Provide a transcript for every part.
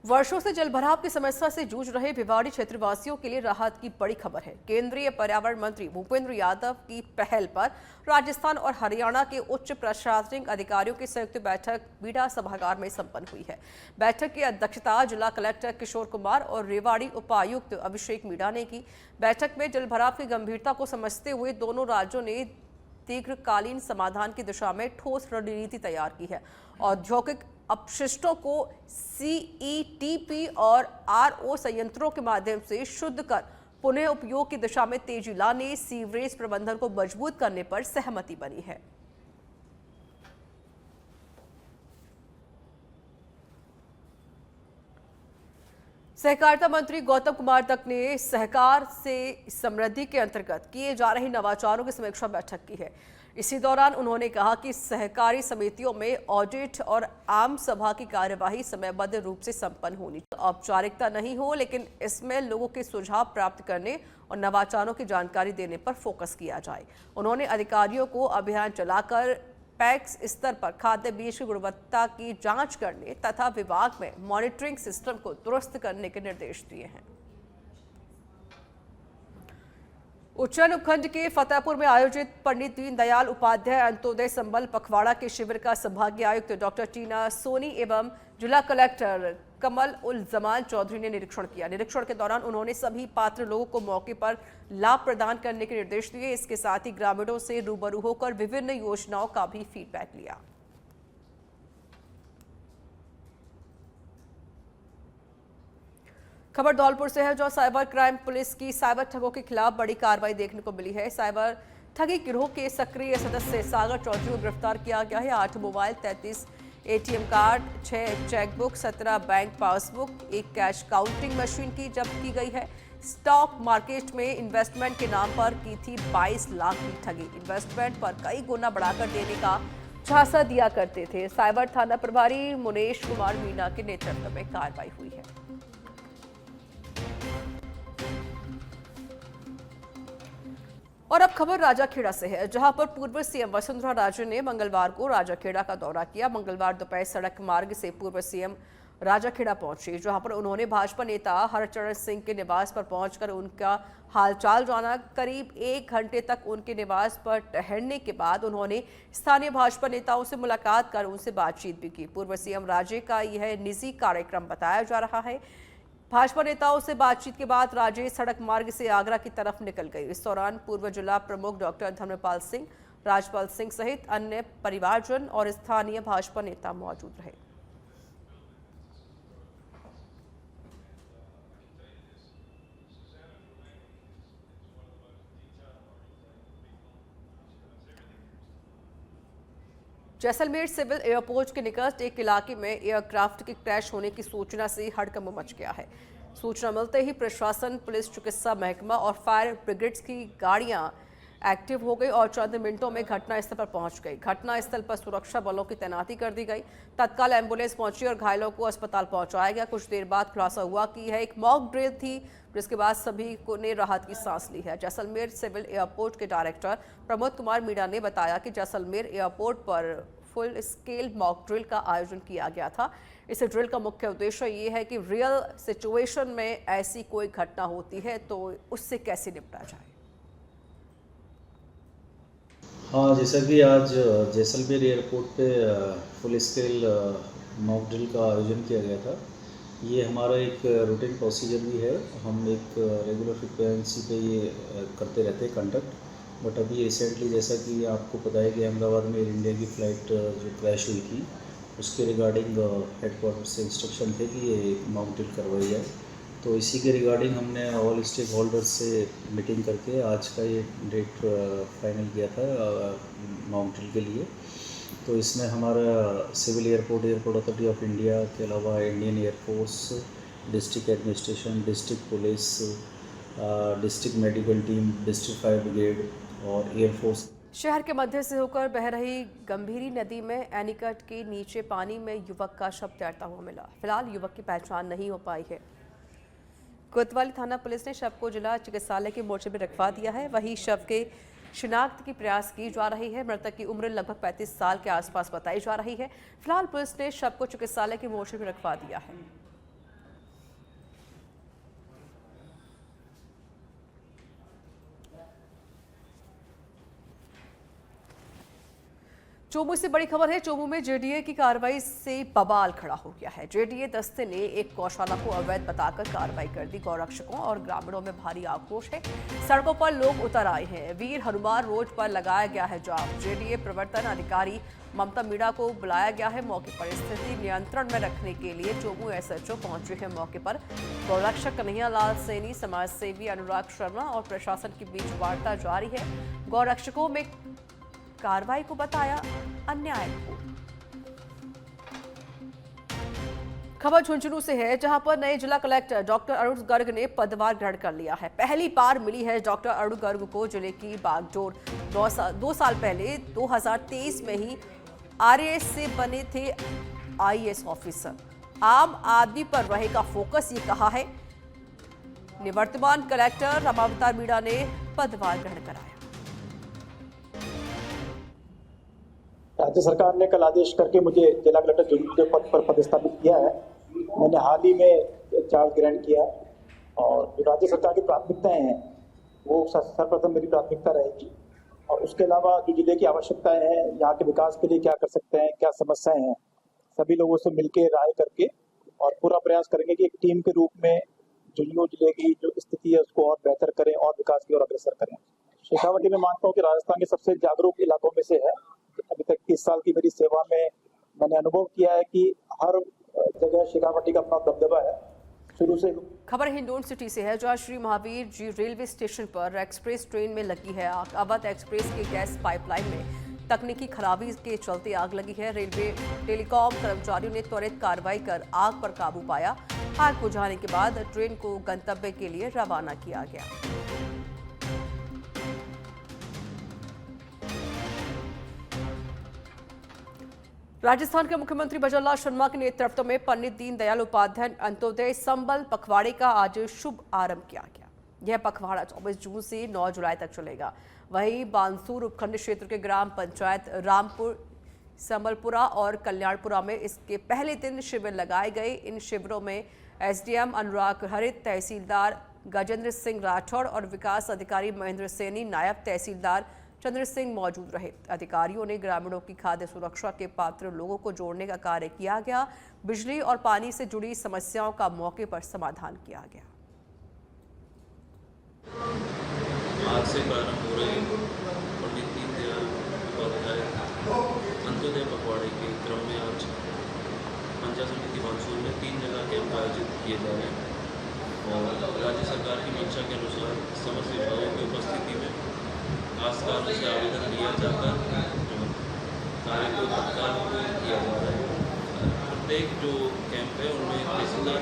वर्षों से जलभराव की समस्या से जूझ रहे भिवाड़ी क्षेत्रवासियों के लिए राहत की बड़ी खबर है। केंद्रीय पर्यावरण मंत्री भूपेंद्र यादव की पहल पर राजस्थान और हरियाणा के उच्च प्रशासनिक अधिकारियों की संयुक्त बैठक बीड़ा सभागार में संपन्न हुई है। बैठक की अध्यक्षता जिला कलेक्टर किशोर कुमार और रेवाड़ी उपायुक्त अभिषेक मीणा ने की। बैठक में जलभराव की गंभीरता को समझते हुए दोनों राज्यों ने दीर्घकालीन समाधान की दिशा में ठोस रणनीति तैयार की है। औद्योगिक अपशिष्टों को सीईटीपी और आरओ संयंत्रों के माध्यम से शुद्ध कर पुनः उपयोग की दिशा में तेजी लाने, सीवरेज प्रबंधन को मजबूत करने पर सहमति बनी है। सहकारिता मंत्री गौतम कुमार दत्त ने सहकार से समृद्धि के अंतर्गत किए जा रहे नवाचारों की समीक्षा बैठक की है। इसी दौरान उन्होंने कहा कि सहकारी समितियों में ऑडिट और आम सभा की कार्यवाही समयबद्ध रूप से संपन्न होनी चाहिए। औपचारिकता नहीं हो, लेकिन इसमें लोगों के सुझाव प्राप्त करने और नवाचारों की जानकारी देने पर फोकस किया जाए। उन्होंने अधिकारियों को अभियान चलाकर पैक्स स्तर पर खाद्य बीज की गुणवत्ता की जांच करने तथा विभाग में मॉनिटरिंग सिस्टम को दुरुस्त करने के निर्देश दिए हैं। उज्जैन उपखंड के फतेहपुर में आयोजित पंडित दीनदयाल उपाध्याय अंत्योदय संबल पखवाड़ा के शिविर का संभागीय आयुक्त डॉक्टर टीना सोनी एवं जिला कलेक्टर कमल उल जमान चौधरी ने निरीक्षण किया। निरीक्षण के दौरान उन्होंने सभी पात्र लोगों को मौके पर लाभ प्रदान करने के निर्देश दिए। इसके साथ ही ग्रामीणों से रूबरू होकर विभिन्न योजनाओं का भी फीडबैक लिया। खबर धौलपुर से है, जो साइबर क्राइम पुलिस की साइबर ठगों के खिलाफ बड़ी कार्रवाई देखने को मिली है। साइबर ठगी गिरोह के सक्रिय सदस्य सागर चौधरी को गिरफ्तार किया गया है। 8 mobile, 33 ATM card, 6 chequebook, 17 bank passbook, 1 cash counting machine की जब्त की गई है। स्टॉक मार्केट में इन्वेस्टमेंट के नाम पर की थी 22 लाख की ठगी। इन्वेस्टमेंट पर कई गुना बढ़ाकर देने का झांसा दिया करते थे। साइबर थाना प्रभारी मुनेश कुमार मीणा के नेतृत्व में कार्रवाई हुई है। और अब खबर राजाखेड़ा से है, जहां पर पूर्व सीएम वसुंधरा राजे ने मंगलवार को राजाखेड़ा का दौरा किया। मंगलवार दोपहर सड़क मार्ग से पूर्व सीएम राजाखेड़ा पहुंचे, जहां पर उन्होंने भाजपा नेता हरचरण सिंह के निवास पर पहुंचकर उनका हालचाल जाना। करीब 1 घंटे तक उनके निवास पर ठहरने के बाद उन्होंने स्थानीय भाजपा नेताओं से मुलाकात कर उनसे बातचीत भी की। पूर्व सीएम राजे का यह निजी कार्यक्रम बताया जा रहा है। भाजपा नेताओं से बातचीत के बाद राजे सड़क मार्ग से आगरा की तरफ निकल गए। इस दौरान पूर्व जिला प्रमुख डॉक्टर धर्मपाल सिंह, राजपाल सिंह सहित अन्य परिवारजन और स्थानीय भाजपा नेता मौजूद रहे। जैसलमेर सिविल एयरपोर्ट के निकट एक इलाके में एयरक्राफ्ट के क्रैश होने की सूचना से हड़कंप मच गया है। सूचना मिलते ही प्रशासन, पुलिस, चिकित्सा महकमा और फायर ब्रिगेड्स की गाड़ियां एक्टिव हो गई और चंद मिनटों में घटनास्थल पर पहुंच गई। घटनास्थल पर सुरक्षा बलों की तैनाती कर दी गई। तत्काल एम्बुलेंस पहुंची और घायलों को अस्पताल पहुंचाया गया। कुछ देर बाद खुलासा हुआ कि यह एक मॉक ड्रिल थी, जिसके बाद सभी को ने राहत की सांस ली है। जैसलमेर सिविल एयरपोर्ट के डायरेक्टर प्रमोद कुमार मीणा ने बताया कि जैसलमेर एयरपोर्ट पर फुल स्केल मॉक ड्रिल का आयोजन किया गया था। इस ड्रिल का मुख्य उद्देश्य ये है कि रियल सिचुएशन में ऐसी कोई घटना होती है तो उससे कैसे निपटा जाए। हाँ, जैसा कि आज जैसलमेर एयरपोर्ट पे फुल स्केल मॉक ड्रिल का आयोजन किया गया था। ये हमारा एक रूटीन प्रोसीजर भी है। हम एक रेगुलर फ्रिक्वेंसी पे ये करते रहते हैं कंडक्ट। बट अभी रिसेंटली, जैसा कि आपको पता है कि अहमदाबाद में एयर इंडिया की फ़्लाइट जो क्रैश हुई थी, उसके रिगार्डिंग हेडक्वार्टर से इंस्ट्रक्शन थे कि ये मॉक ड्रिल करवाई जाए। तो इसी के रिगार्डिंग हमने ऑल स्टेक होल्डर्स से मीटिंग करके आज का ये डेट फाइनल किया था मॉक ड्रिल के लिए। तो इसमें हमारा civil airport authority of India के अलावा Indian air force, district administration, district police, district medical team, district fire brigade और एयरफोर्स। शहर के मध्य से होकर बह रही गंभीरी नदी में एनीकट के नीचे पानी में युवक का शव तैरता हुआ मिला। फिलहाल युवक की पहचान नहीं हो पाई है। कोतवाली थाना पुलिस ने शव को जिला चिकित्सालय के मोर्चे में रखवा दिया है। वहीं शव के शिनाख्त की प्रयास की जा रही है। मृतक की उम्र लगभग 35 साल के आसपास बताई जा रही है। फिलहाल पुलिस ने शव को चिकित्सालय के मोर्चे में रखवा दिया है। चोमू से बड़ी खबर है। चोमू में जेडीए की कार्रवाई से बवाल खड़ा हो गया है। जेडीए दस्ते ने एक गौशाला को अवैध बताकर कार्रवाई कर दी। गौरक्षकों और ग्रामीणों में भारी आक्रोश है। सड़कों पर लोग उतर आए हैं। वीर हनुमान रोड पर लगाया गया है जाम। जेडीए प्रवर्तन अधिकारी ममता मीणा को बुलाया गया है। मौके पर स्थिति नियंत्रण में रखने के लिए चोमू एसएचओ पहुंचे हैं मौके पर। गौरक्षक कन्हैयालाल सैनी, समाज सेवी अनुराग शर्मा और प्रशासन के बीच वार्ता जारी है। गौरक्षकों में कार्रवाई को बताया अन्यायपूर्ण। खबर झुंझुनू से है, जहां पर नए जिला कलेक्टर डॉक्टर अरुण गर्ग ने पदभार ग्रहण कर लिया है। पहली बार मिली है डॉक्टर अरुण गर्ग को जिले की बागडोर। 2 साल पहले 2023 में ही आरएएस से बने थे आईएएस ऑफिसर। आम आदमी पर रहेगा फोकस, ये कहा है निवर्तमान कलेक्टर ममता मीणा ने पदभार ग्रहण कराया। राज्य सरकार ने कल आदेश करके मुझे जिला कलेक्टर झुंझुनू के पद पर पदस्थापित किया है। मैंने हाल ही में चार्ज ग्रहण किया और जो राज्य सरकार की प्राथमिकताएं हैं वो सर्वप्रथम मेरी प्राथमिकता रहेगी। और उसके अलावा जो जिले की आवश्यकताएं हैं, यहाँ के विकास के लिए क्या कर सकते हैं, क्या समस्याएं हैं, सभी लोगों से मिलकर राय करके और पूरा प्रयास करेंगे कि एक टीम के रूप में झुंझुनू जिले की जो स्थिति है उसको और बेहतर करें और विकास की ओर अग्रसर करें। शेखावाटी में मानता हूँ कि राजस्थान के सबसे जागरूक इलाकों में से है। अभी तक 30 साल की मेरी सेवा में मैंने अनुभव किया है कि हर जगह शेखावाटी का अपना दबदबा है शुरू से। खबर हिंडोन सिटी से है, जहां श्री महावीर जी रेलवे स्टेशन पर एक्सप्रेस ट्रेन में लगी है आग। अवध एक्सप्रेस के गैस पाइपलाइन में तकनीकी खराबी के चलते आग लगी है। रेलवे टेलीकॉम कर्मचारियों ने त्वरित कार्रवाई कर आग पर काबू पाया। आग बुझाने के बाद ट्रेन को गंतव्य के लिए रवाना किया गया। राजस्थान के मुख्यमंत्री भजनलाल शर्मा के नेतृत्व में पंडित दीनदयाल उपाध्याय अंत्योदय संबल पखवाड़े का आज शुभ आरंभ किया गया। यह पखवाड़ा 24 जून से 9 जुलाई तक चलेगा। वहीं बानसूर उपखंड क्षेत्र के ग्राम पंचायत रामपुर, संबलपुरा और कल्याणपुरा में इसके पहले दिन शिविर लगाए गए। इन शिविरों में एसडीएम अनुराग हरित, तहसीलदार गजेंद्र सिंह राठौड़ और विकास अधिकारी महेंद्र सैनी, नायब तहसीलदार चंद्र सिंह मौजूद रहे। अधिकारियों ने ग्रामीणों की खाद्य सुरक्षा के पात्र लोगों को जोड़ने का कार्य किया गया। बिजली और पानी से जुड़ी समस्याओं का मौके पर समाधान किया गया। आज से प्रारंभ हो रहे पंडित दीनदयाल उपाध्याय अंत्योदय पखवाड़े के क्रम में आज पंचायत समिति बानसूर में 3 जगह कैंप आयोजित किए जा रहे हैं और राज्य सरकार की मंशा के अनुसार समस्त विभागों की उपस्थिति में खासतौर से आवेदन लिया जाकर कार्य को तत्काल किया जा रहा है। प्रत्येक जो कैंप है उनमें तहसीलदार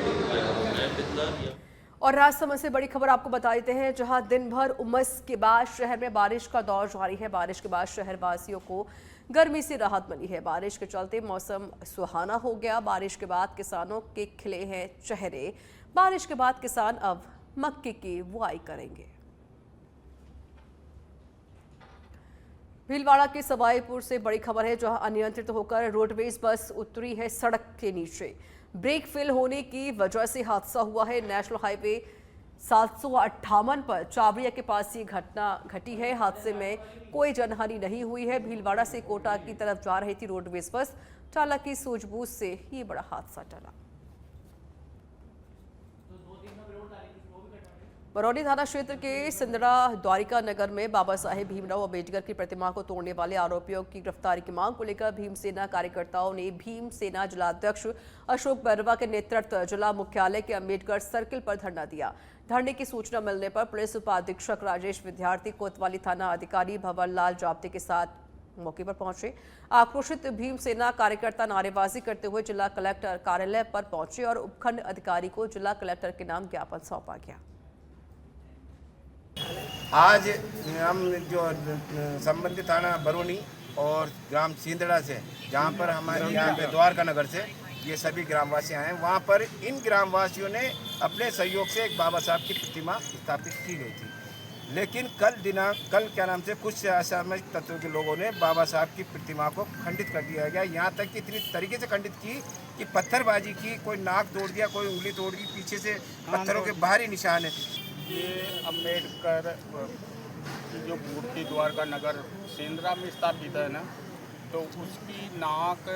नायब तहसीलदार। और राजसमंद से बड़ी खबर आपको बता देते हैं, जहां दिन भर उमस के बाद शहर में बारिश का दौर जारी है। बारिश के बाद शहर वासियों को गर्मी से राहत मिली है। बारिश के चलते मौसम सुहाना हो गया। बारिश के बाद किसानों के खिले हैं चेहरे। बारिश के बाद किसान अब मक्के की बुआई करेंगे। भीलवाड़ा के सवाईपुर से बड़ी खबर है, जहां अनियंत्रित होकर रोडवेज बस उतरी है सड़क के नीचे। ब्रेक फेल होने की वजह से हादसा हुआ है। नेशनल हाईवे 758 पर चावड़िया के पास ये घटना घटी है। हादसे में कोई जनहानि नहीं हुई है। भीलवाड़ा से कोटा की तरफ जा रही थी रोडवेज बस। चालक की सूझबूझ से ये बड़ा हादसा टला। बरौनी थाना क्षेत्र के सिंदड़ा द्वारिका नगर में बाबा साहेब भीमराव अम्बेडकर की प्रतिमा को तोड़ने वाले आरोपियों की गिरफ्तारी की मांग को लेकर भीमसेना कार्यकर्ताओं ने भीमसेना जिलाध्यक्ष अशोक बर्वा के नेतृत्व जिला मुख्यालय के अम्बेडकर सर्किल पर धरना दिया। धरने की सूचना मिलने पर पुलिस उपाधीक्षक राजेश विद्यार्थी, कोतवाली थाना अधिकारी भंवरलाल जाब्ते के साथ मौके पर पहुंचे। आक्रोशित भीमसेना कार्यकर्ता नारेबाजी करते हुए जिला कलेक्टर कार्यालय पर पहुंचे और उपखंड अधिकारी को जिला कलेक्टर के नाम ज्ञापन सौंपा गया। आज हम जो संबंधित थाना बरौनी और ग्राम सिंदड़ा से, जहाँ पर हमारे यहाँ पे द्वारका नगर से ये सभी ग्रामवासी आए हैं, वहाँ पर इन ग्रामवासियों ने अपने सहयोग से एक बाबा साहब की प्रतिमा स्थापित की गई थी। लेकिन कल क्या नाम से कुछ असामाजिक तत्वों के लोगों ने बाबा साहब की प्रतिमा को खंडित कर दिया गया। यहाँ तक कि इतनी तरीके से खंडित की कि पत्थरबाजी की, कोई नाक तोड़ दिया, कोई उंगली तोड़ दी, पीछे से पत्थरों के बाहरी निशान है। ये अम्बेडकर की जो मूर्ति द्वारका नगर सेंद्रा में स्थापित है ना, तो उसकी नाक,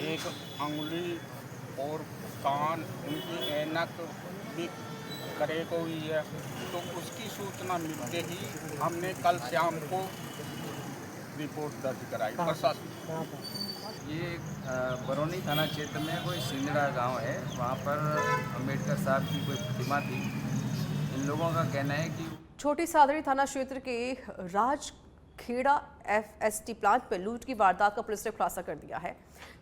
एक अंगुली और कान, उनकी ऐनक भी क्रैक हुई है। तो उसकी सूचना मिलते ही हमने कल शाम को रिपोर्ट दर्ज कराई प्रशासन। ये बरौनी थाना क्षेत्र में कोई सिंदड़ा गांव है, वहाँ पर अम्बेडकर साहब की कोई प्रतिमा थी। इन लोगों का कहना है कि छोटी सादड़ी थाना क्षेत्र के राजखेड़ा एफएसटी प्लांट में लूट की वारदात का पुलिस ने खुलासा कर दिया है।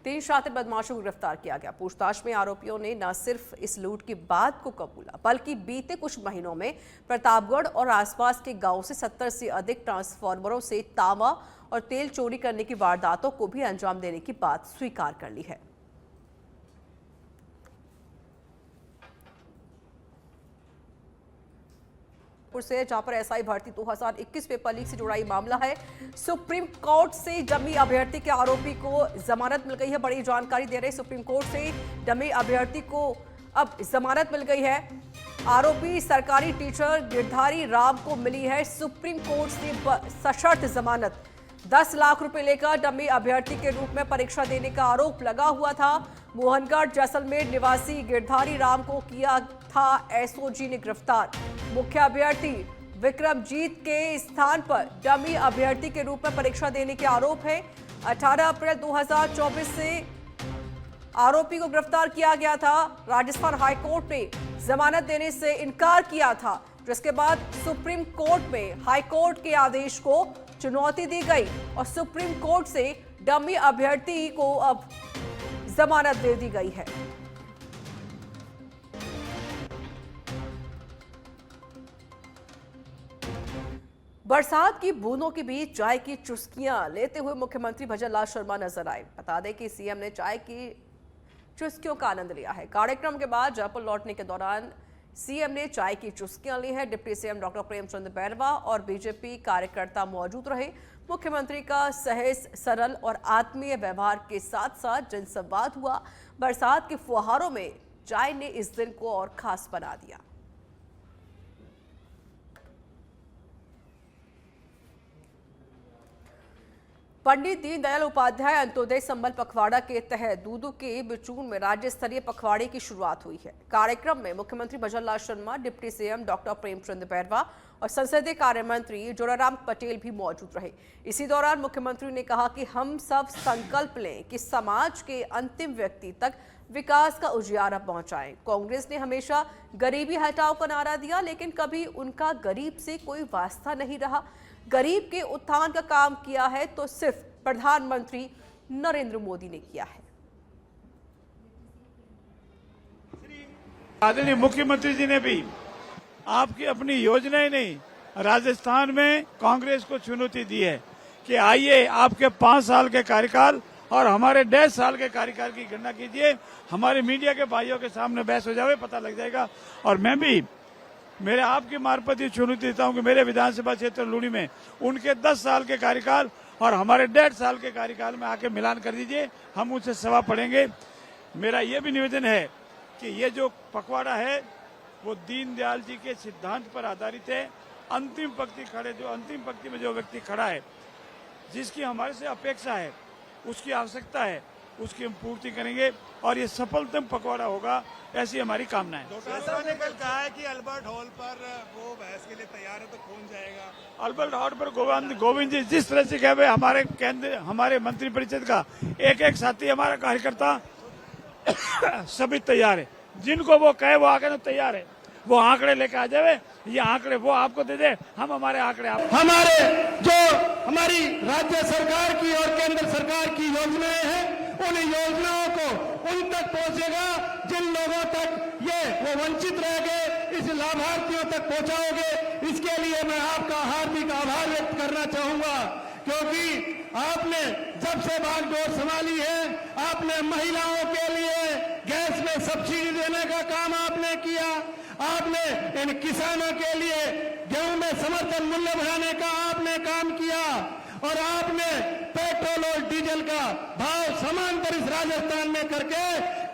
3 शातिर बदमाशों को गिरफ्तार किया गया। पूछताछ में आरोपियों ने न सिर्फ इस लूट की बात को कबूला, बल्कि बीते कुछ महीनों में प्रतापगढ़ और आसपास के गांव से 70 से अधिक ट्रांसफार्मरों से तांबा और तेल चोरी करने की वारदातों को भी अंजाम देने की बात स्वीकार कर ली है। से जहां पर एसआई भर्ती 2021 पेपर लीक से जुड़ा ये मामला है। सुप्रीम कोर्ट से डमी अभ्यर्थी के आरोपी को जमानत मिल गई है। बड़ी जानकारी दे रहे सुप्रीम कोर्ट से डमी अभ्यर्थी को अब जमानत मिल गई है। आरोपी सरकारी टीचर गिरधारी राम को मिली है सुप्रीम कोर्ट से सशर्त जमानत। 10 लाख रुपए लेकर डमी अभ्यर्थी के रूप में परीक्षा देने का आरोप लगा हुआ था। मोहनगढ़ जैसलमेर निवासी गिरधारी राम को किया था एसओजी ने गिरफ्तार। मुख्य अभ्यर्थी विक्रमजीत के स्थान पर डमी अभ्यर्थी के रूप में परीक्षा देने के आरोप है। 18 अप्रैल 2024 से आरोपी को गिरफ्तार किया गया था। राजस्थान हाईकोर्ट ने जमानत देने से इनकार किया था, जिसके बाद सुप्रीम कोर्ट में हाईकोर्ट के आदेश को चुनौती दी गई और सुप्रीम कोर्ट से डमी अभ्यर्थी को अब जमानत दे दी गई है। बरसात की बूंदों के बीच चाय की चुस्कियां लेते हुए मुख्यमंत्री भजनलाल शर्मा नजर आए। बता दें कि सीएम ने चाय की चुस्कियों का आनंद लिया है। कार्यक्रम के बाद जयपुर लौटने के दौरान सीएम ने चाय की चुस्कियां ली हैं। Deputy CM doctor Premchand Bairwa और बीजेपी कार्यकर्ता मौजूद रहे। मुख्यमंत्री का सहज, सरल और आत्मीय व्यवहार के साथ साथ जनसंवाद हुआ। बरसात के फुहारों में चाय ने इस दिन को और खास बना दिया। पंडित दीनदयाल उपाध्याय अंत्योदय संबल पखवाड़ा के तहत दूदू के बिचून में राज्य स्तरीय पखवाड़े की शुरुआत हुई है। कार्यक्रम में मुख्यमंत्री Bhajanlal Sharma, deputy CM doctor Premchand Bairwa और संसदीय कार्य मंत्री जोराराम पटेल भी मौजूद रहे। इसी दौरान मुख्यमंत्री ने कहा कि हम सब संकल्प लें कि समाज के अंतिम व्यक्ति तक विकास का उजियारा पहुंचाएं। कांग्रेस ने हमेशा गरीबी हटाओ का नारा दिया, लेकिन कभी उनका गरीब से कोई वास्ता नहीं रहा। गरीब के उत्थान का काम किया है तो सिर्फ प्रधानमंत्री नरेंद्र मोदी ने किया है। आदरणीय मुख्यमंत्री जी ने भी आपकी अपनी योजनाएं नहीं, राजस्थान में कांग्रेस को चुनौती दी है कि आइए आपके 5 साल के कार्यकाल और हमारे 1.5 साल के कार्यकाल की गणना कीजिए। हमारे मीडिया के भाइयों के सामने बहस हो जाए, पता लग जाएगा। और मैं भी मेरे आपकी मार्फत ये चुनौती देता हूं कि मेरे विधानसभा क्षेत्र लूणी में उनके 10 साल के कार्यकाल और हमारे 1.5 साल के कार्यकाल में आके मिलान कर दीजिए, हम उनसे सवाल पढ़ेंगे। मेरा ये भी निवेदन है कि ये जो पखवाड़ा है वो दीनदयाल जी के सिद्धांत पर आधारित है। अंतिम पंक्ति में जो व्यक्ति खड़ा है, जिसकी हमारे से अपेक्षा है, उसकी आवश्यकता है, उसकी हम पूर्ति करेंगे और ये सफलतम पखवाड़ा होगा, ऐसी हमारी कामना है। डॉक्टर ने कल कहा है कि अल्बर्ट हॉल पर वो बहस के लिए तैयार है, तो कौन जाएगा? अल्बर्ट हॉल पर गोविंद जी जिस तरह से कहे, हमारे मंत्री परिषद का एक साथी, हमारा कार्यकर्ता सभी तैयार है। जिनको वो कहे वो आकर तैयार है। वो आंकड़े लेके आ जावे, ये आंकड़े वो आपको दे दे, हम हमारे आंकड़े हमारे जो हमारी राज्य सरकार की और केंद्र सरकार की योजनाएं हैं, उन योजनाओं को उन तक पहुंचेगा जिन लोगों तक वो वंचित रह गए, इस लाभार्थियों तक पहुंचाओगे। इसके लिए मैं आपका हार्दिक आभार व्यक्त करना चाहूंगा, क्योंकि आपने जब से बागडोर संभाली है, आपने महिलाओं के लिए गैस में सब्सिडी देने का काम आपने किया। आपने इन किसानों के लिए गेहूं में समर्थन मूल्य बढ़ाने का आपने काम किया और आपने पेट्रोल और डीजल का भाव समांतर इस राजस्थान में करके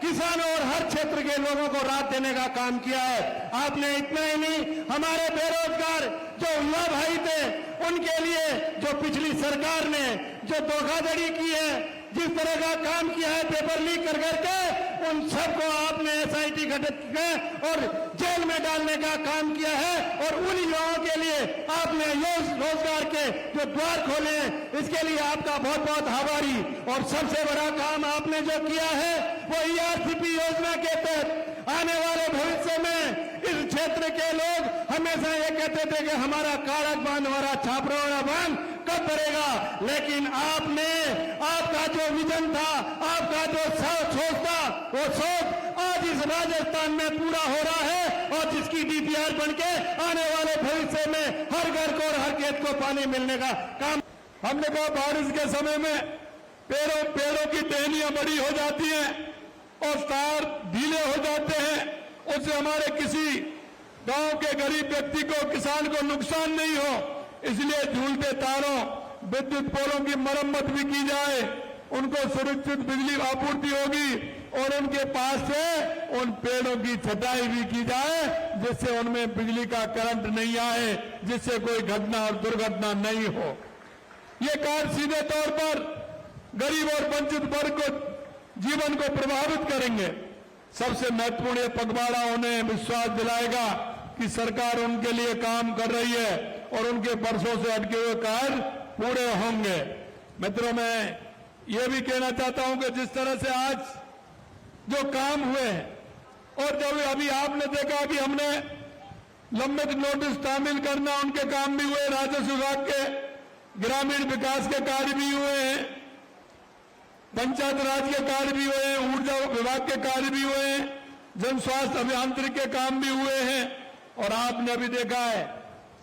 किसानों और हर क्षेत्र के लोगों को राहत देने का काम किया है। आपने इतना ही नहीं, हमारे बेरोजगार जो युवा भाई थे उनके लिए जो पिछली सरकार ने जो धोखाधड़ी की है, जिस तरह का काम किया है पेपर लीक कर करके, उन सबको आपने SIT गठित किया और जेल में डालने का काम किया है। और उन युवाओं के लिए आपने रोजगार के जो द्वार खोले हैं, इसके लिए आपका बहुत बहुत आभारी। और सबसे बड़ा काम आपने जो किया है वो ERCP योजना के तहत आने वाले भविष्य में इस क्षेत्र के लोग हमेशा ये कहते थे कि हमारा कारक बांध, हमारा छापरा बांध कब बनेगा, लेकिन आपका जो विजन था, आपका जो सोच था, वो सोच आज इस राजस्थान में पूरा हो रहा है और जिसकी DPR बनके आने वाले भविष्य में हर घर को और हर खेत को पानी मिलने का काम। हमने कहा बारिश के समय में पेड़ों की टहनियां बड़ी हो जाती हैं और तार ढीले हो जाते हैं, उससे हमारे किसी गांव के गरीब व्यक्ति को, किसान को नुकसान नहीं हो, इसलिए झूलते तारों, विद्युत पोलों की मरम्मत भी की जाए, उनको सुरक्षित बिजली आपूर्ति होगी और उनके पास से उन पेड़ों की छटाई भी की जाए जिससे उनमें बिजली का करंट नहीं आए, जिससे कोई घटना और दुर्घटना नहीं हो। ये कार्य सीधे तौर पर गरीब और वंचित वर्ग को जीवन को प्रभावित करेंगे। सबसे महत्वपूर्ण ये पखवाड़ा उन्हें विश्वास दिलाएगा कि सरकार उनके लिए काम कर रही है और उनके वर्षों से अटके हुए कार्य पूरे होंगे। मित्रों, मैं ये भी कहना चाहता हूं कि जिस तरह से आज जो काम हुए हैं और जब अभी आपने देखा कि हमने लंबित नोटिस तामील करना, उनके काम भी हुए, राजस्व विभाग के ग्रामीण विकास के कार्य भी हुए हैं, पंचायत राज के कार्य भी हुए हैं, ऊर्जा विभाग के कार्य भी हुए हैं, जन स्वास्थ्य अभियांत्रिकी के काम भी हुए हैं और आपने अभी देखा है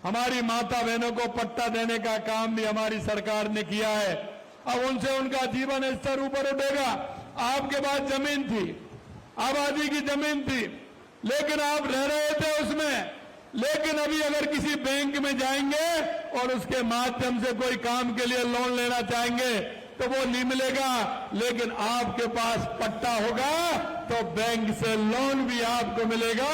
हमारी माता बहनों को पट्टा देने का काम भी हमारी सरकार ने किया है। अब उनसे उनका जीवन स्तर ऊपर उठेगा। आपके पास जमीन थी, आबादी की जमीन थी, लेकिन आप रह रहे थे उसमें, लेकिन अभी अगर किसी बैंक में जाएंगे और उसके माध्यम से कोई काम के लिए लोन लेना चाहेंगे तो वो नहीं मिलेगा, लेकिन आपके पास पट्टा होगा तो बैंक से लोन भी आपको मिलेगा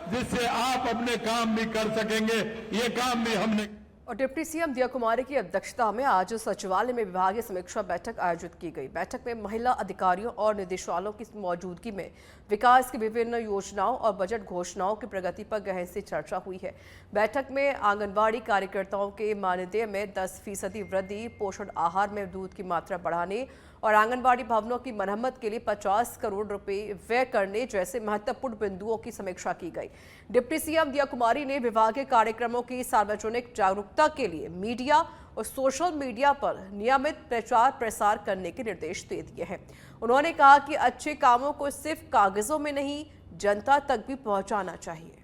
जिससे आप अपने काम भी कर सकेंगे। ये काम भी हमने। और डिप्टी सीएम दिया कुमारी की अध्यक्षता में आज सचिवालय में विभागीय समीक्षा बैठक आयोजित की गई। बैठक में महिला अधिकारियों और निदेशालयों की मौजूदगी में विकास की विभिन्न योजनाओं और बजट घोषणाओं की प्रगति पर गहन से चर्चा हुई है। बैठक में आंगनबाड़ी कार्यकर्ताओं के मानदेय में 10% वृद्धि, पोषण आहार में दूध की मात्रा बढ़ाने और आंगनबाड़ी भवनों की मरम्मत के लिए 50 करोड़ रुपए व्यय करने जैसे महत्वपूर्ण बिंदुओं की समीक्षा की गई। डिप्टी सीएम दिया कुमारी ने विभागीय कार्यक्रमों की सार्वजनिक जागरूकता के लिए मीडिया और सोशल मीडिया पर नियमित प्रचार प्रसार करने के निर्देश दे दिए हैं। उन्होंने कहा कि अच्छे कामों को सिर्फ कागजों में नहीं, जनता तक भी पहुंचाना चाहिए।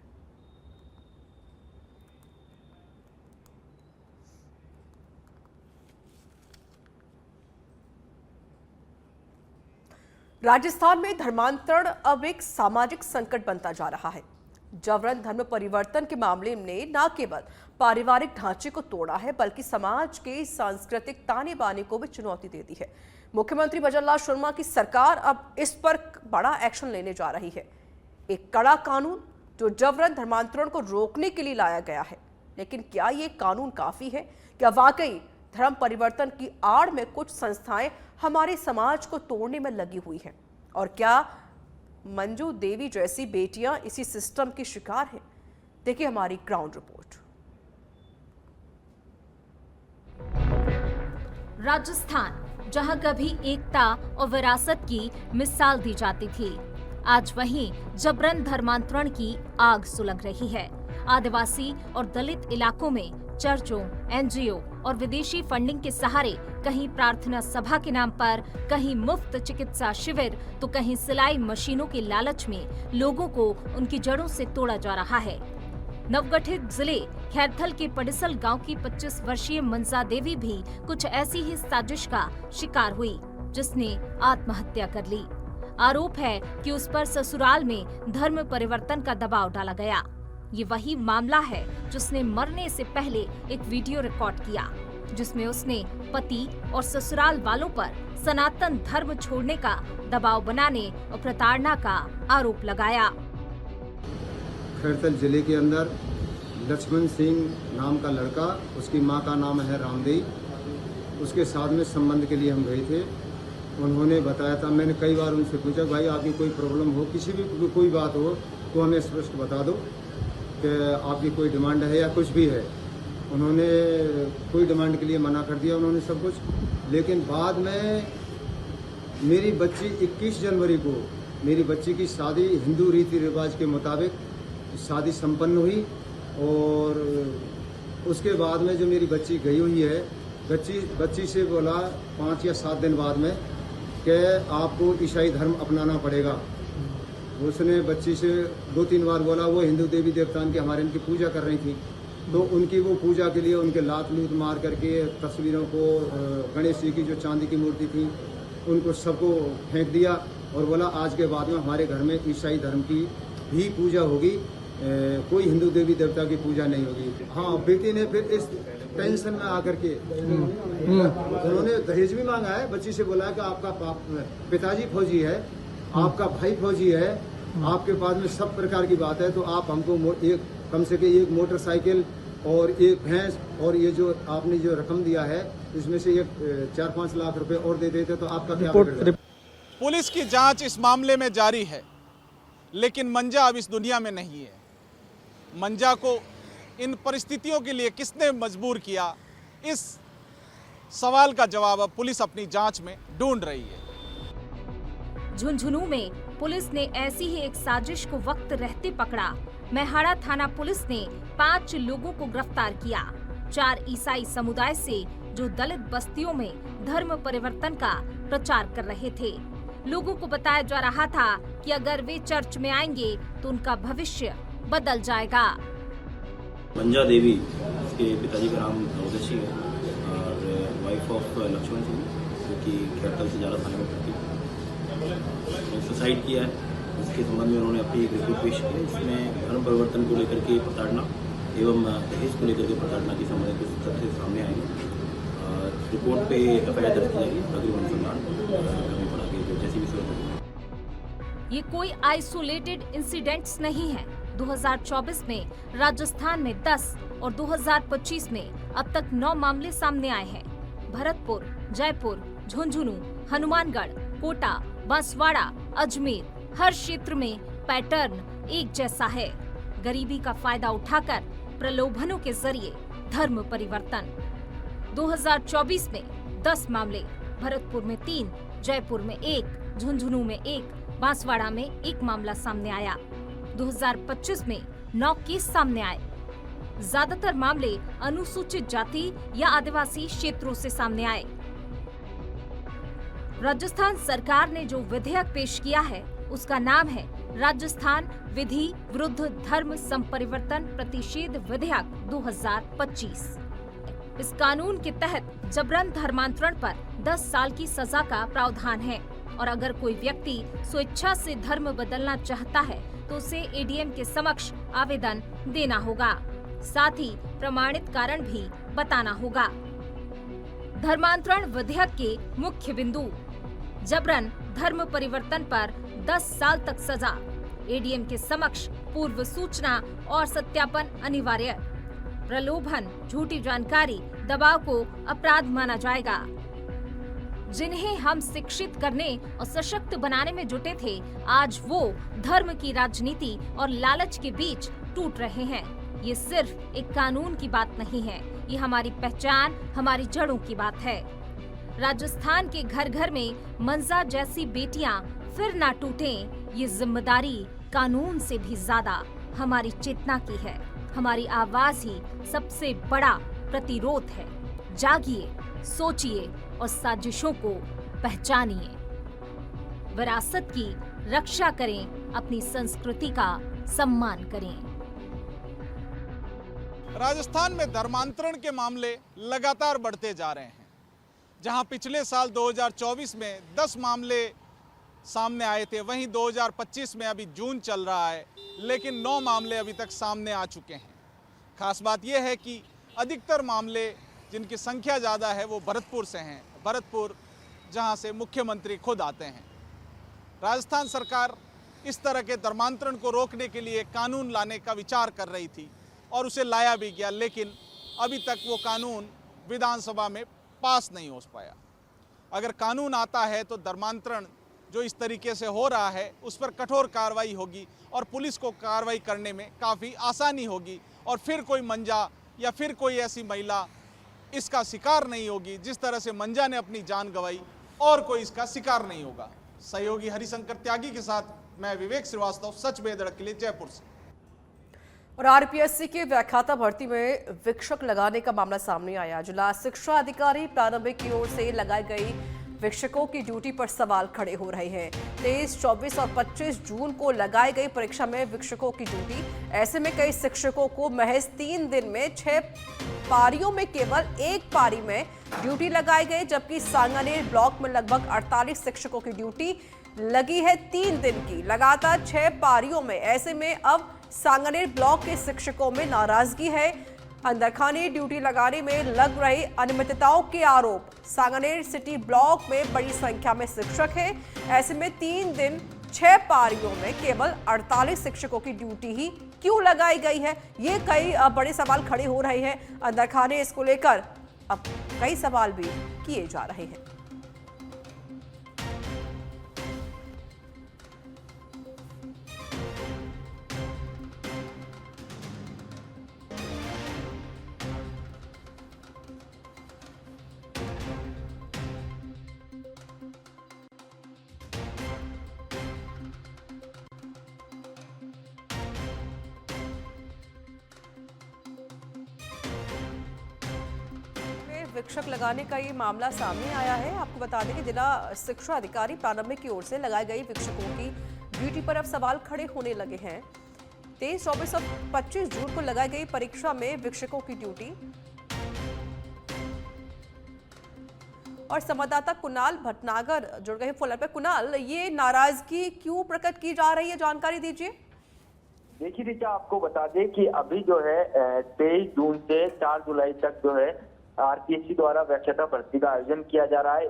राजस्थान में धर्मांतरण अब एक सामाजिक संकट बनता जा रहा है। जबरन धर्म परिवर्तन के मामले में न केवल पारिवारिक ढांचे को तोड़ा है, बल्कि समाज के सांस्कृतिक ताने बाने को भी चुनौती दे दी है। मुख्यमंत्री भजनलाल शर्मा की सरकार अब इस पर बड़ा एक्शन लेने जा रही है। एक कड़ा कानून जो जबरन धर्मांतरण को रोकने के लिए लाया गया है, लेकिन क्या ये कानून काफी है? क्या वाकई धर्म परिवर्तन की आड़ में कुछ संस्थाएं हमारे समाज को तोड़ने में लगी हुई हैं? और क्या मंजू देवी जैसी बेटियां इसी सिस्टम की शिकार हैं? देखिए हमारी ग्राउंड रिपोर्ट। राजस्थान, जहां कभी एकता और विरासत की मिसाल दी जाती थी, आज वहीं जबरन धर्मांतरण की आग सुलग रही है। आदिवासी और दलित इलाकों में चर्चों, एनजीओ और विदेशी फंडिंग के सहारे कहीं प्रार्थना सभा के नाम पर, कहीं मुफ्त चिकित्सा शिविर तो कहीं सिलाई मशीनों के लालच में लोगों को उनकी जड़ों से तोड़ा जा रहा है। नवगठित जिले खैरथल के पडिसल गांव की 25 वर्षीय मंजा देवी भी कुछ ऐसी ही साजिश का शिकार हुई, जिसने आत्महत्या कर ली। आरोप है कि उस पर ससुराल में धर्म परिवर्तन का दबाव डाला गया। ये वही मामला है जिसने मरने से पहले एक वीडियो रिकॉर्ड किया। जिसमें उसने पति और ससुराल वालों पर सनातन धर्म छोड़ने का दबाव बनाने और प्रताड़ना का आरोप लगाया। खैरतल जिले के अंदर लक्ष्मण सिंह नाम का लड़का, उसकी मां का नाम है रामदेई, उसके साथ में संबंध के लिए हम गए थे। उन्होंने बताया था, मैंने कई बार उनसे पूछा, भाई आपकी कोई प्रॉब्लम हो, किसी भी कोई बात हो तो हमें स्पष्ट बता दो कि आपकी कोई डिमांड है या कुछ भी है। उन्होंने कोई डिमांड के लिए मना कर दिया उन्होंने सब कुछ। लेकिन बाद में मेरी बच्ची 21 जनवरी को मेरी बच्ची की शादी हिंदू रीति रिवाज के मुताबिक शादी संपन्न हुई और उसके बाद में जो मेरी बच्ची गई हुई है, बच्ची से बोला 5 या 7 दिन बाद में कि आपको ईसाई धर्म अपनाना पड़ेगा। उसने बच्ची से 2-3 बार बोला, वो हिंदू देवी देवताओं की हमारे इनकी पूजा कर रही थी, तो उनकी वो पूजा के लिए उनके लात लूट मार करके तस्वीरों को, गणेश जी की जो चांदी की मूर्ति थी उनको सबको फेंक दिया और बोला आज के बाद में हमारे घर में ईसाई धर्म की भी पूजा होगी, कोई हिंदू देवी देवता की पूजा नहीं होगी। हाँ, बेटी ने फिर इस टेंशन में आकर के उन्होंने दहेज भी मांगा है। बच्ची से बोला कि आपका पिताजी फौजी है, आपका भाई फौजी है, आपके पास में सब प्रकार की बात है, तो आप हमको एक कम से कम एक मोटरसाइकिल और एक भैंस और ये जो आपने जो रकम दिया है इसमें से एक 4-5 लाख रुपए और दे देते तो आपका क्या बिगड़ता? पुलिस की जांच इस मामले में जारी है, लेकिन मंजा अब इस दुनिया में नहीं है। मंजा को इन परिस्थितियों के लिए किसने मजबूर किया, इस सवाल का जवाब अब पुलिस अपनी जांच में ढूंढ रही है। झुंझुनू में पुलिस ने ऐसी ही एक साजिश को वक्त रहते पकड़ा। मैहाड़ा थाना पुलिस ने 5 लोगों को गिरफ्तार किया। 4 ईसाई समुदाय से जो दलित बस्तियों में धर्म परिवर्तन का प्रचार कर रहे थे। लोगों को बताया जा रहा था कि अगर वे चर्च में आएंगे तो उनका भविष्य बदल जाएगा। मंजा देवी, उसके पिताजी का नाम नवदशी है और वाइफ ऑफ लक्ष्मण सिंह, जो कि खैरतल से ज़्यादा थाने में पड़ती है, सुसाइड किया है। इसके संबंध में उन्होंने अपनी एक रिपोर्ट पेश की। इसमें धर्म परिवर्तन को लेकर के प्रताड़ना एवं दहेज को लेकर के प्रताड़ना की संबंधित कुछ तथ्य सामने आएंगे। रिपोर्ट पे एफआईआर दर्ज की जाएगी, अग्रिम अनुसंधान जैसी भी सूरत। ये कोई आइसोलेटेड इंसिडेंट्स नहीं है। 2024 में राजस्थान में 10 और 2025 में अब तक 9 मामले सामने आए हैं। भरतपुर, जयपुर, झुंझुनू, हनुमानगढ़, कोटा, बांसवाड़ा, अजमेर, हर क्षेत्र में पैटर्न एक जैसा है। गरीबी का फायदा उठाकर प्रलोभनों के जरिए धर्म परिवर्तन। 2024 में 10 मामले, भरतपुर में 3, जयपुर में 1, झुंझुनू में 1, बांसवाड़ा में 1 मामला सामने आया। 2025 में 9 केस सामने आए। ज्यादातर मामले अनुसूचित जाति या आदिवासी क्षेत्रों से सामने आए। राजस्थान सरकार ने जो विधेयक पेश किया है उसका नाम है राजस्थान विधि विरुद्ध धर्म संपरिवर्तन प्रतिषेध विधेयक 2025। इस कानून के तहत जबरन धर्मांतरण पर 10 साल की सजा का प्रावधान है और अगर कोई व्यक्ति स्वेच्छा से धर्म बदलना चाहता है तो उसे एडीएम के समक्ष आवेदन देना होगा। साथ ही प्रमाणित कारण भी बताना होगा। धर्मांतरण विधेयक के मुख्य बिंदु: जबरन धर्म परिवर्तन पर 10 साल तक सजा, एडीएम के समक्ष पूर्व सूचना और सत्यापन अनिवार्य, प्रलोभन, झूठी जानकारी, दबाव को अपराध माना जाएगा। जिन्हें हम शिक्षित करने और सशक्त बनाने में जुटे थे, आज वो धर्म की राजनीति और लालच के बीच टूट रहे हैं। ये सिर्फ एक कानून की बात नहीं है, ये हमारी पहचान, हमारी जड़ों की बात है। राजस्थान के घर घर में मंजा जैसी बेटियां फिर ना टूटें, ये जिम्मेदारी कानून से भी ज्यादा हमारी चेतना की है। हमारी आवाज ही सबसे बड़ा प्रतिरोध है। जागिए, सोचिए और साजिशों को पहचानिए। विरासत की रक्षा करें, अपनी संस्कृति का सम्मान करें। राजस्थान में धर्मांतरण के मामले लगातार बढ़ते जा रहे हैं। जहां पिछले साल 2024 में 10 मामले सामने आए थे, वहीं 2025 में अभी जून चल रहा है, लेकिन 9 मामले अभी तक सामने आ चुके हैं। खास बात यह है कि अधिकतर मामले जिनकी संख्या ज़्यादा है वो भरतपुर से हैं। भरतपुर जहां से मुख्यमंत्री खुद आते हैं। राजस्थान सरकार इस तरह के धर्मांतरण को रोकने के लिए कानून लाने का विचार कर रही थी और उसे लाया भी गया, लेकिन अभी तक वो कानून विधानसभा में पास नहीं हो पाया। अगर कानून आता है तो धर्मांतरण जो इस तरीके से हो रहा है उस पर कठोर कार्रवाई होगी और पुलिस को कार्रवाई करने में काफ़ी आसानी होगी और फिर कोई मंजा या फिर कोई ऐसी महिला इसका शिकार नहीं होगी। जिस तरह से मंजा ने अपनी जान गंवाई और कोई इसका शिकार नहीं होगा। सहयोगी हरिशंकर त्यागी के साथ मैं विवेक श्रीवास्तव, सच बेधड़क के लिए, जयपुर से। और आरपीएससी के व्याख्याता भर्ती में विक्षक लगाने का मामला सामने आया। जिला शिक्षा अधिकारी प्रारंभिक की ओर से लगाई गई विक्षकों की ड्यूटी पर सवाल खड़े हो रहे हैं। 23, 24 और 25 जून को लगाई गई परीक्षा में विक्षकों की ड्यूटी, ऐसे में कई शिक्षकों को महज 3 दिन में 6 पारियों में केवल 1 पारी में ड्यूटी लगाई गई, जबकि सांगानेर ब्लॉक में लगभग 48 शिक्षकों की ड्यूटी लगी है 3 दिन की, लगातार 6 पारियों में। ऐसे में अब सांगानेर ब्लॉक के शिक्षकों में नाराजगी है। अंदरखाने ड्यूटी लगाने में लग रही अनियमितताओं के आरोप। सांगानेर सिटी ब्लॉक में बड़ी संख्या में शिक्षक हैं। ऐसे में 3 दिन 6 पारियों में केवल 48 शिक्षकों की ड्यूटी ही क्यों लगाई गई है, ये कई बड़े सवाल खड़े हो रहे हैं। अंदरखाने इसको लेकर अब कई सवाल भी किए जा रहे हैं। विक्षक लगाने का ये मामला सामने आया है। आपको बता दें कि जिला शिक्षा अधिकारी प्रारंभिक की ओर से लगाई गई विक्षकों की ड्यूटी पर अब सवाल खड़े होने लगे हैं। 23, 24 और 25 जून को लगाई गई परीक्षा में विक्षकों की ड्यूटी। और संवाददाता कुणाल भटनागर जुड़ गए फोन पे। कुणाल, ये नाराजगी क्यों प्रकट की जा रही है, जानकारी दीजिए। देखिए ऋचा, आपको बता दें कि अभी जो है 23 जून से 4 जुलाई तक जो है आरपीएससी द्वारा व्याख्याता भर्ती का आयोजन किया जा रहा है।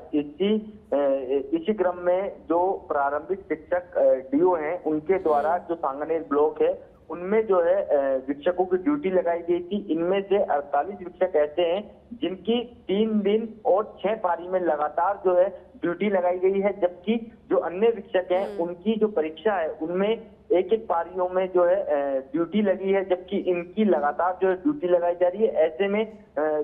इसी क्रम में जो प्रारंभिक शिक्षक डीओ हैं उनके द्वारा जो सांगानेर ब्लॉक है उनमें जो है शिक्षकों की ड्यूटी लगाई गई थी। इनमें से 48 शिक्षक ऐसे हैं जिनकी 3 दिन और 6 पारी में लगातार जो है ड्यूटी लगाई गई है, जबकि जो अन्य शिक्षक हैं उनकी जो परीक्षा है उनमें एक पारियों में जो है ड्यूटी लगी है, जबकि इनकी लगातार जो है ड्यूटी लगाई जा रही है। ऐसे में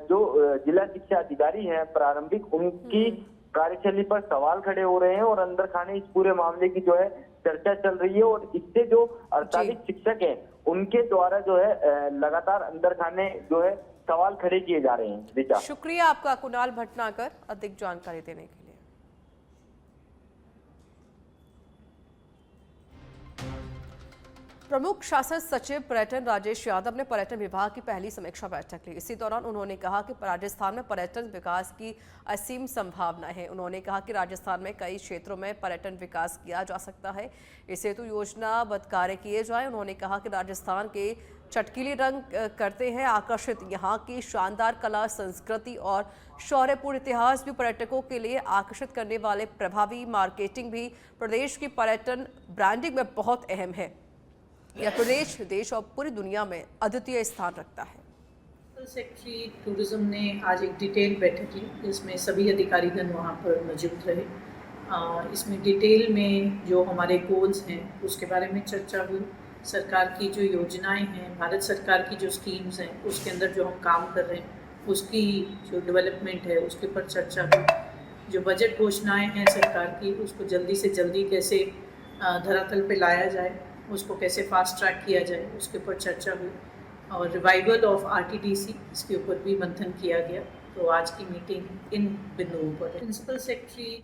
जो जिला शिक्षा अधिकारी हैं प्रारंभिक, उनकी कार्यशैली पर सवाल खड़े हो रहे हैं और अंदर खाने इस पूरे मामले की जो है चर्चा चल रही है। और इससे जो 48 शिक्षक हैं उनके द्वारा जो है लगातार अंदर खाने जो है सवाल खड़े किए जा रहे हैं। शुक्रिया आपका कुणाल भटनागर अधिक जानकारी देने के लिए। प्रमुख शासन सचिव पर्यटन राजेश यादव ने पर्यटन विभाग की पहली समीक्षा बैठक ली। इसी दौरान उन्होंने कहा कि राजस्थान में पर्यटन विकास की असीम संभावना है। उन्होंने कहा कि राजस्थान में कई क्षेत्रों में पर्यटन विकास किया जा सकता है, इस हेतु योजनाबद्ध कार्य किए जाएं। उन्होंने कहा कि राजस्थान के चटकीले रंग करते हैं आकर्षित। यहाँ की शानदार कला, संस्कृति और शौर्यपूर्ण इतिहास भी पर्यटकों के लिए आकर्षित करने वाले प्रभावी मार्केटिंग भी प्रदेश की पर्यटन ब्रांडिंग में बहुत अहम है। यह प्रदेश देश और पूरी दुनिया में अद्वितीय स्थान रखता है। सेक्रेटरी टूरिज्म ने आज एक डिटेल बैठक ली, जिसमें सभी अधिकारीगण वहाँ पर मौजूद रहे। इसमें डिटेल में जो हमारे गोल्स हैं उसके बारे में चर्चा हुई। सरकार की जो योजनाएं हैं, भारत सरकार की जो स्कीम्स हैं उसके अंदर जो हम काम कर रहे हैं उसकी जो डेवलपमेंट है उसके ऊपर चर्चा हुई। जो बजट घोषणाएं हैं सरकार की उसको जल्दी से जल्दी कैसे धरातल पे लाया जाए, उसको कैसे फास्ट ट्रैक किया जाए उसके ऊपर चर्चा हुई। और रिवाइवल ऑफ आरटीडीसी इसके ऊपर भी मंथन किया गया। तो आज की मीटिंग इन बिंदुओं पर प्रिंसिपल सेक्रेटरी